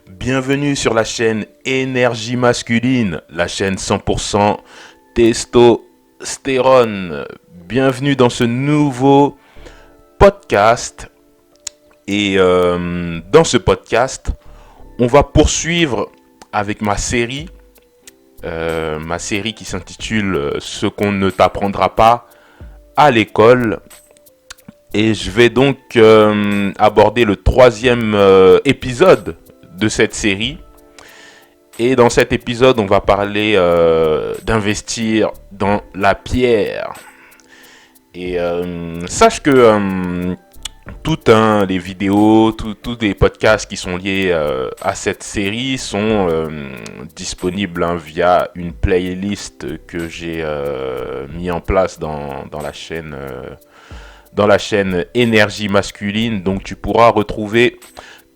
Bienvenue sur la chaîne Énergie Masculine, la chaîne 100% testostérone. Bienvenue dans ce nouveau podcast. Et dans ce podcast, on va poursuivre avec ma série qui s'intitule Ce qu'on ne t'apprendra pas à l'école. Et je vais donc aborder le troisième épisode de cette série. Et dans cet épisode, on va parler d'investir dans la pierre. Et sache que les vidéos, tous les podcasts qui sont liés à cette série sont disponibles via une playlist que j'ai mis en place dans la chaîne Énergie Masculine. Donc tu pourras retrouver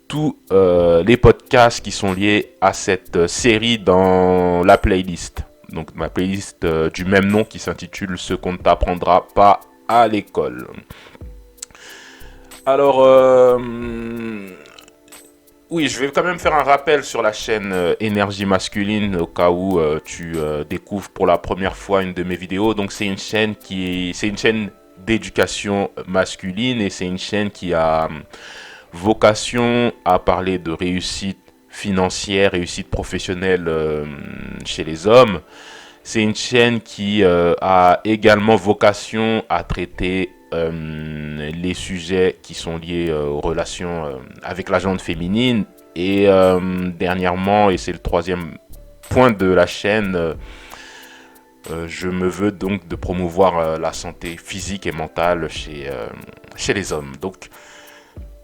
tous les podcasts qui sont liés à cette série dans la playlist. Donc ma playlist du même nom qui s'intitule Ce qu'on ne t'apprendra pas à l'école. Alors, oui, je vais quand même faire un rappel sur la chaîne Énergie Masculine au cas où tu découvres pour la première fois une de mes vidéos. Donc c'est une chaîne d'éducation masculine et c'est une chaîne qui a vocation à parler de réussite financière, réussite professionnelle chez les hommes. C'est une chaîne qui a également vocation à traiter les sujets qui sont liés aux relations avec la gente féminine. Et dernièrement, et c'est le troisième point de la chaîne, je me veux donc de promouvoir la santé physique et mentale chez les hommes. Donc,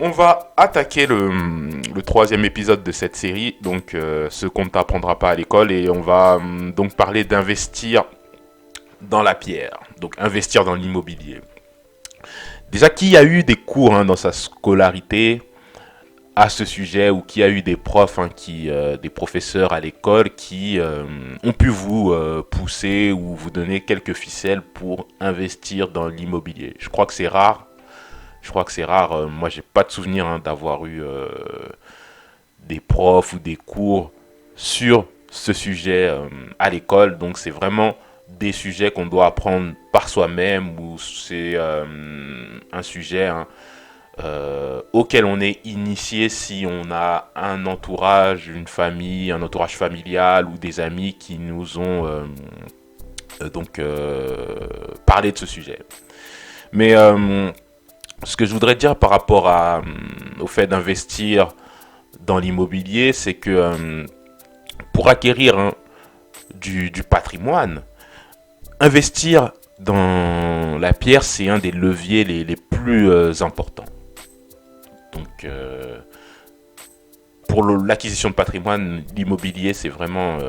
on va attaquer le troisième épisode de cette série, donc ce qu'on ne t'apprendra pas à l'école, et on va donc parler d'investir dans la pierre, donc investir dans l'immobilier. Déjà, qui a eu des cours dans sa scolarité à ce sujet, ou qui a eu des profs, des professeurs à l'école qui ont pu vous pousser ou vous donner quelques ficelles pour investir dans l'immobilier? Je crois que c'est rare. Moi, j'ai pas de souvenir d'avoir eu des profs ou des cours sur ce sujet à l'école. Donc, c'est vraiment des sujets qu'on doit apprendre par soi-même, ou c'est un sujet auquel on est initié si on a un entourage, une famille, un entourage familial ou des amis qui nous ont parlé de ce sujet. Mais ce que je voudrais dire par rapport au fait d'investir dans l'immobilier, c'est que pour acquérir du patrimoine, investir dans la pierre, c'est un des leviers les plus importants. Donc, pour l'acquisition de patrimoine, l'immobilier, c'est vraiment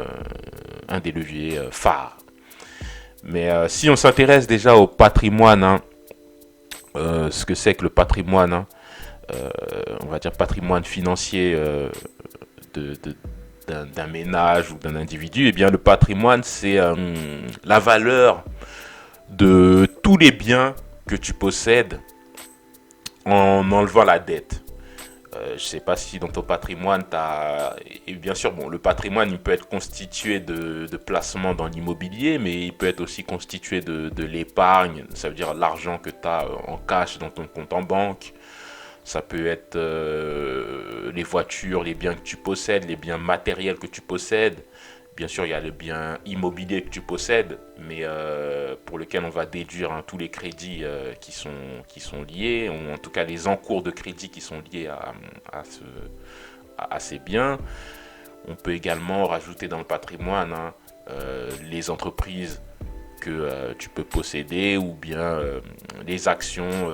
un des leviers phares. Mais si on s'intéresse déjà au patrimoine, ce que c'est que le patrimoine, on va dire patrimoine financier d'un ménage ou d'un individu, eh bien le patrimoine, c'est la valeur de tous les biens que tu possèdes en enlevant la dette. Je ne sais pas si dans ton patrimoine, et bien sûr, le patrimoine, il peut être constitué de placements dans l'immobilier, mais il peut être aussi constitué de l'épargne, ça veut dire l'argent que tu as en cash dans ton compte en banque. Ça peut être les voitures, les biens que tu possèdes, les biens matériels que tu possèdes. Bien sûr, il y a le bien immobilier que tu possèdes, mais pour lequel on va déduire tous les crédits qui sont liés, ou en tout cas les encours de crédit qui sont liés à ces biens. On peut également rajouter dans le patrimoine les entreprises que tu peux posséder, ou bien les actions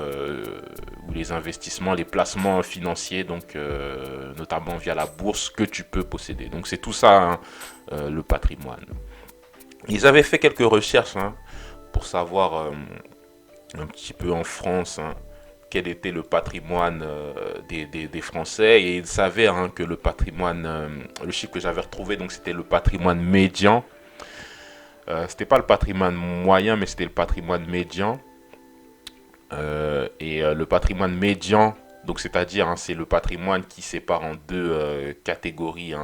ou les investissements, les placements financiers, donc notamment via la bourse, que tu peux posséder. Donc c'est tout ça, le patrimoine. Ils avaient fait quelques recherches pour savoir un petit peu en France quel était le patrimoine des Français, et ils s'avèrent que le patrimoine, le chiffre que j'avais retrouvé, donc c'était le patrimoine médian. C'était pas le patrimoine moyen, mais c'était le patrimoine médian. Le patrimoine médian Donc c'est-à-dire, c'est le patrimoine qui sépare en deux catégories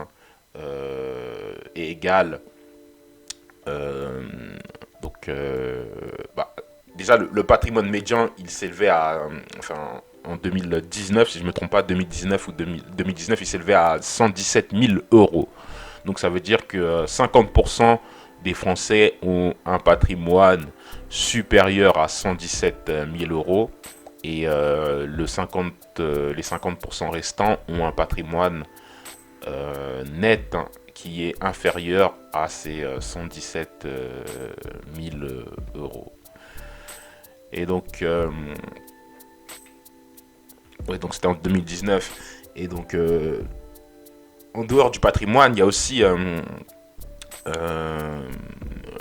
et égales. Euh, donc, bah, déjà, le patrimoine médian, il s'élevait à, enfin, en 2019, si je ne me trompe pas, 2019 ou 2019, il s'élevait à 117 000 euros. Donc ça veut dire que 50% des Français ont un patrimoine supérieur à 117 000 euros et les 50% restants ont un patrimoine net, qui est inférieur à ces 117 000 euros. Et donc, ouais, donc c'était en 2019. Et donc, en dehors du patrimoine, il y a aussi euh,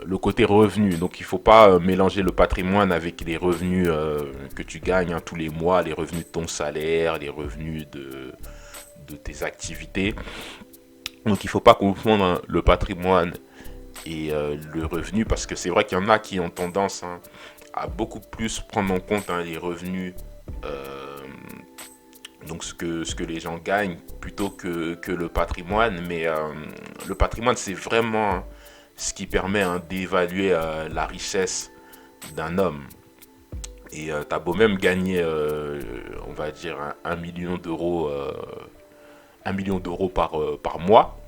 le côté revenu. Donc il ne faut pas mélanger le patrimoine avec les revenus que tu gagnes tous les mois, les revenus de ton salaire, les revenus de tes activités. Donc il ne faut pas confondre le patrimoine et le revenu, parce que c'est vrai qu'il y en a qui ont tendance à beaucoup plus prendre en compte les revenus, euh, donc ce que les gens gagnent, plutôt que le patrimoine. Mais le patrimoine, c'est vraiment ce qui permet d'évaluer la richesse d'un homme. Et t'as beau même gagner, on va dire, 1 million d'euros, 1 million d'euros par mois,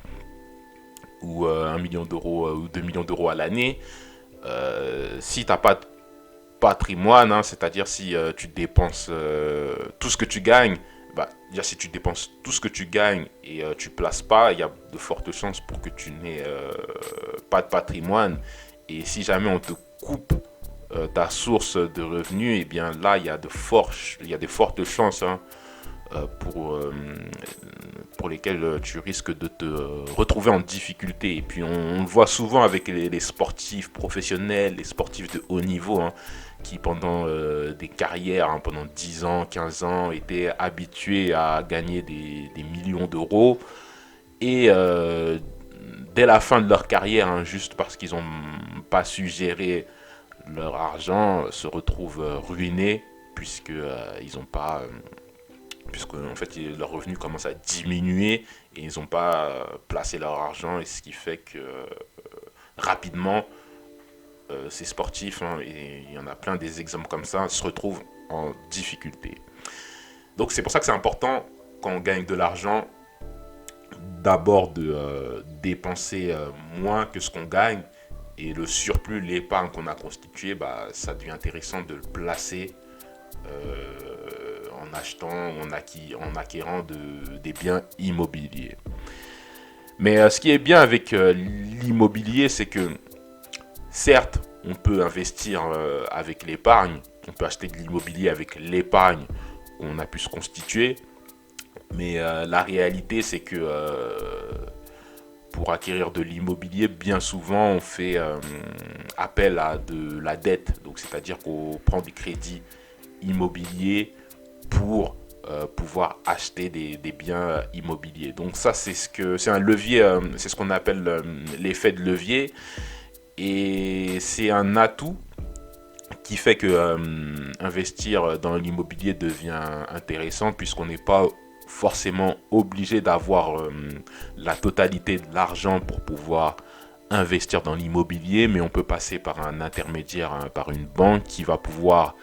ou 1 million d'euros ou 2 millions d'euros à l'année, si t'as pas de patrimoine, c'est-à-dire si tu dépenses tout ce que tu gagnes, bah, si tu dépenses tout ce que tu gagnes et tu places pas, il y a de fortes chances pour que tu n'aies pas de patrimoine. Et si jamais on te coupe ta source de revenus, et bien là, il y a de fortes chances, pour lesquels tu risques de te retrouver en difficulté. Et puis on le voit souvent avec les sportifs professionnels, les sportifs de haut niveau, qui pendant des carrières, pendant 10 ans, 15 ans, étaient habitués à gagner des millions d'euros. Et dès la fin de leur carrière, juste parce qu'ils n'ont pas su gérer leur argent, se retrouvent ruinés, puisque ils n'ont pas puisque en fait leurs revenus commencent à diminuer et ils n'ont pas placé leur argent, et ce qui fait que rapidement ces sportifs, et il y en a plein des exemples comme ça, se retrouvent en difficulté. Donc c'est pour ça que c'est important, quand on gagne de l'argent, d'abord de dépenser moins que ce qu'on gagne, et le surplus, l'épargne qu'on a constituée, bah, ça devient intéressant de le placer en achetant, en acquérant des biens immobiliers. Mais ce qui est bien avec l'immobilier, c'est que certes, on peut investir avec l'épargne, on peut acheter de l'immobilier avec l'épargne qu'on a pu se constituer, mais la réalité, c'est que pour acquérir de l'immobilier, bien souvent, on fait appel à de la dette. Donc, c'est-à-dire qu'on prend des crédits immobiliers pour pouvoir acheter des biens immobiliers. Donc ça, c'est un levier, c'est ce qu'on appelle l'effet de levier, et c'est un atout qui fait que investir dans l'immobilier devient intéressant, puisqu'on n'est pas forcément obligé d'avoir la totalité de l'argent pour pouvoir investir dans l'immobilier, mais on peut passer par un intermédiaire, par une banque qui va pouvoir,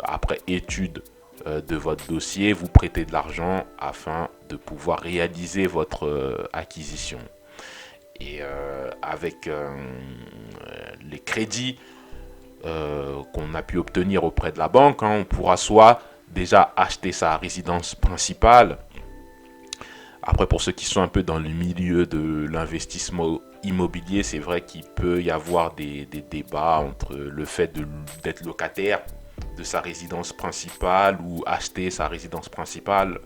après étude de votre dossier, vous prêter de l'argent afin de pouvoir réaliser votre acquisition. Et avec les crédits qu'on a pu obtenir auprès de la banque, on pourra soit déjà acheter sa résidence principale. Après, pour ceux qui sont un peu dans le milieu de l'investissement immobilier, c'est vrai qu'il peut y avoir des débats entre le fait d'être locataire de sa résidence principale ou acheter sa résidence principale.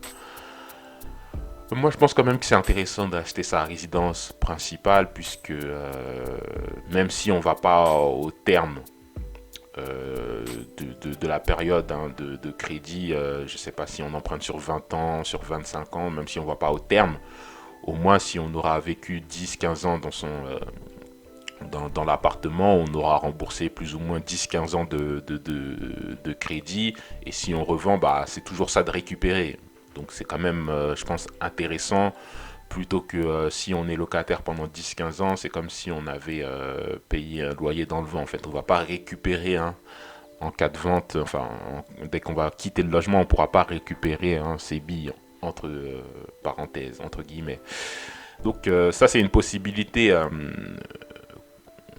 Moi, je pense quand même que c'est intéressant d'acheter sa résidence principale, puisque même si on ne va pas au terme de la période de crédit, je ne sais pas si on emprunte sur 20 ans, sur 25 ans, même si on ne va pas au terme, au moins si on aura vécu 10-15 ans dans l'appartement, on aura remboursé plus ou moins 10-15 ans de crédit. Et si on revend, bah, c'est toujours ça de récupérer. Donc c'est quand même, je pense, intéressant. Plutôt que si on est locataire pendant 10-15 ans, c'est comme si on avait payé un loyer dans le vent. En fait, on ne va pas récupérer en cas de vente. Enfin, dès qu'on va quitter le logement, on ne pourra pas récupérer ces billes, entre parenthèses, entre guillemets. Donc ça, c'est une possibilité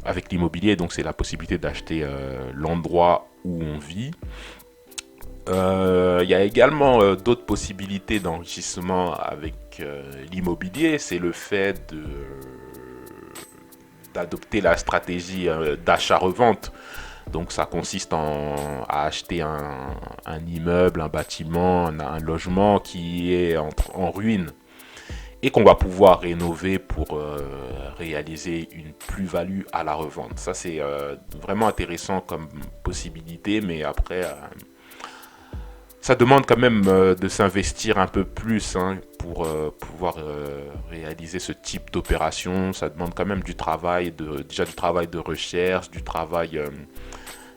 avec l'immobilier. Donc c'est la possibilité d'acheter l'endroit où on vit. Il y a également d'autres possibilités d'enrichissement avec l'immobilier. C'est le fait d'adopter la stratégie d'achat-revente. Donc ça consiste à acheter un immeuble, un bâtiment, un logement qui est en ruine et qu'on va pouvoir rénover pour réaliser une plus-value à la revente. Ça c'est vraiment intéressant comme possibilité, mais après ça demande quand même de s'investir un peu plus pour pouvoir réaliser ce type d'opération. Ça demande quand même du travail, déjà du travail de recherche, du travail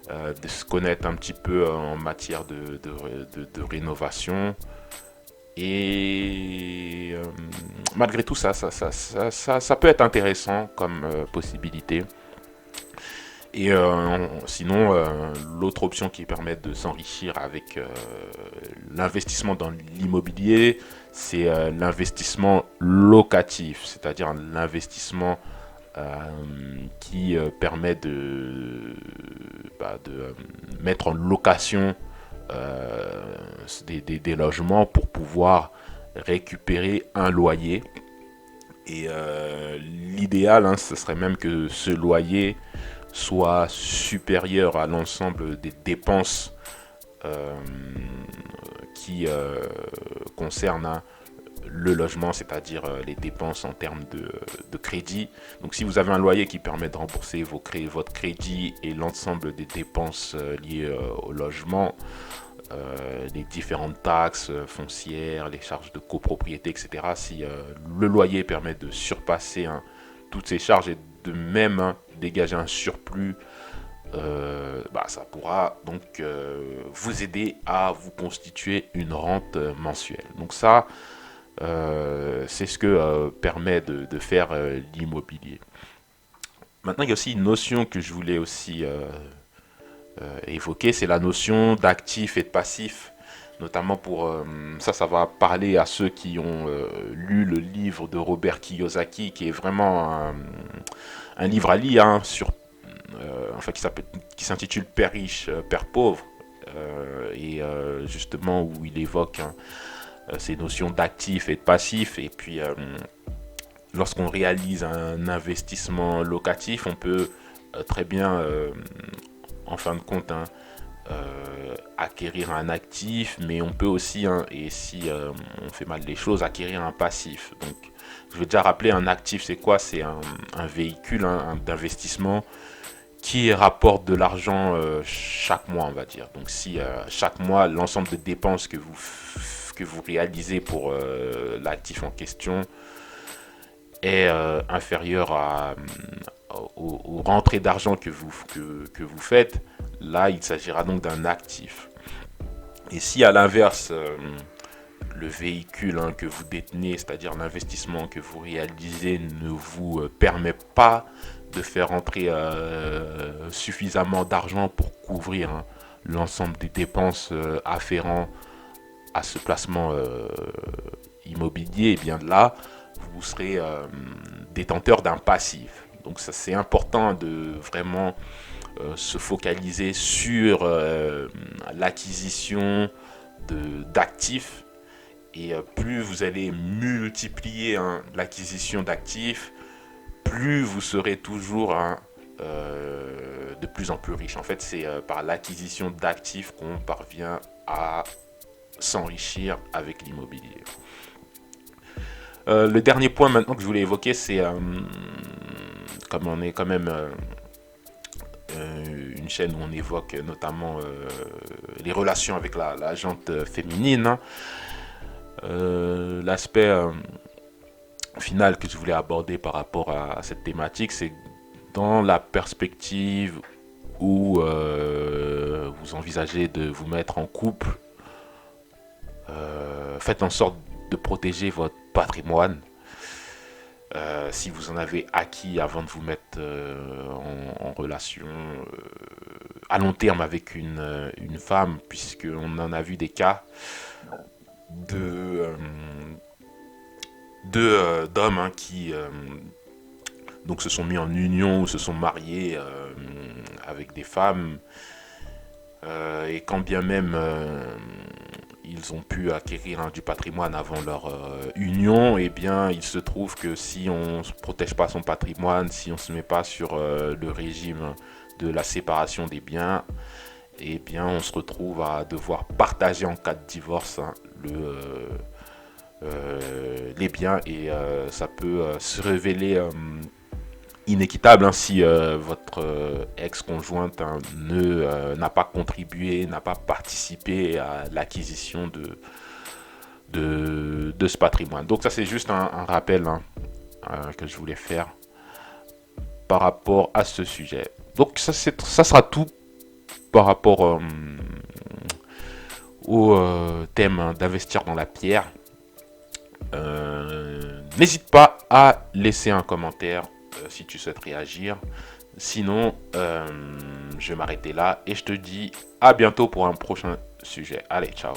de se connaître un petit peu en matière de rénovation. Et malgré tout ça peut être intéressant comme possibilité. Et sinon, l'autre option qui permet de s'enrichir avec l'investissement dans l'immobilier, c'est l'investissement locatif, c'est-à-dire l'investissement qui permet de mettre en location des logements pour pouvoir récupérer un loyer. Et l'idéal, ce serait même que ce loyer soit supérieur à l'ensemble des dépenses qui concernent le logement, c'est-à-dire les dépenses en termes de crédit. Donc si vous avez un loyer qui permet de rembourser votre crédit et l'ensemble des dépenses liées au logement, les différentes taxes foncières, les charges de copropriété, etc. Si le loyer permet de surpasser toutes ces charges et de même dégager un surplus, ça pourra donc vous aider à vous constituer une rente mensuelle. Donc ça, c'est ce que permet de faire l'immobilier. Maintenant, il y a aussi une notion que je voulais aussi évoquer, c'est la notion d'actif et de passif. Notamment pour ça va parler à ceux qui ont lu le livre de Robert Kiyosaki, qui est vraiment un livre à lire qui s'intitule Père riche, Père pauvre, et justement où il évoque ces notions d'actif et de passif. Et puis lorsqu'on réalise un investissement locatif, on peut très bien en fin de compte acquérir un actif, mais on peut aussi, et si on fait mal les choses, acquérir un passif. Donc je vais déjà rappeler, un actif c'est quoi? C'est un véhicule d'investissement qui rapporte de l'argent chaque mois, on va dire. Donc si chaque mois l'ensemble de dépenses que vous réalisez pour l'actif en question est inférieur aux rentrées d'argent que vous faites, là il s'agira donc d'un actif. Et si à l'inverse, le véhicule que vous détenez, c'est-à-dire l'investissement que vous réalisez, ne vous permet pas de faire entrer suffisamment d'argent pour couvrir l'ensemble des dépenses afférentes à ce placement immobilier, et bien là, vous serez détenteur d'un passif. Donc ça, c'est important de vraiment se focaliser sur l'acquisition d'actifs. Et plus vous allez multiplier l'acquisition d'actifs, plus vous serez toujours de plus en plus riche. En fait, c'est par l'acquisition d'actifs qu'on parvient à s'enrichir avec l'immobilier. Le dernier point maintenant que je voulais évoquer, c'est comme on est quand même une chaîne où on évoque notamment les relations avec la gente féminine. L'aspect final que je voulais aborder par rapport à cette thématique, c'est dans la perspective où vous envisagez de vous mettre en couple, faites en sorte de protéger votre patrimoine. Si vous en avez acquis avant de vous mettre en relation à long terme avec une femme, puisqu'on en a vu des cas de d'hommes hein, qui donc se sont mis en union ou se sont mariés avec des femmes et quand bien même ils ont pu acquérir du patrimoine avant leur union, et bien il se trouve que si on ne protège pas son patrimoine, si on ne se met pas sur le régime de la séparation des biens, et bien on se retrouve à devoir partager en cas de divorce hein, les biens, et ça peut se révéler inéquitable hein, si votre ex-conjointe hein, n'a pas contribué, n'a pas participé à l'acquisition de ce patrimoine. Donc ça c'est juste un rappel hein, que je voulais faire par rapport à ce sujet. Donc ça sera tout par rapport au thème hein, d'investir dans la pierre. N'hésite pas à laisser un commentaire si tu souhaites réagir. Sinon, je vais m'arrêter là et je te dis à bientôt pour un prochain sujet. Allez, ciao.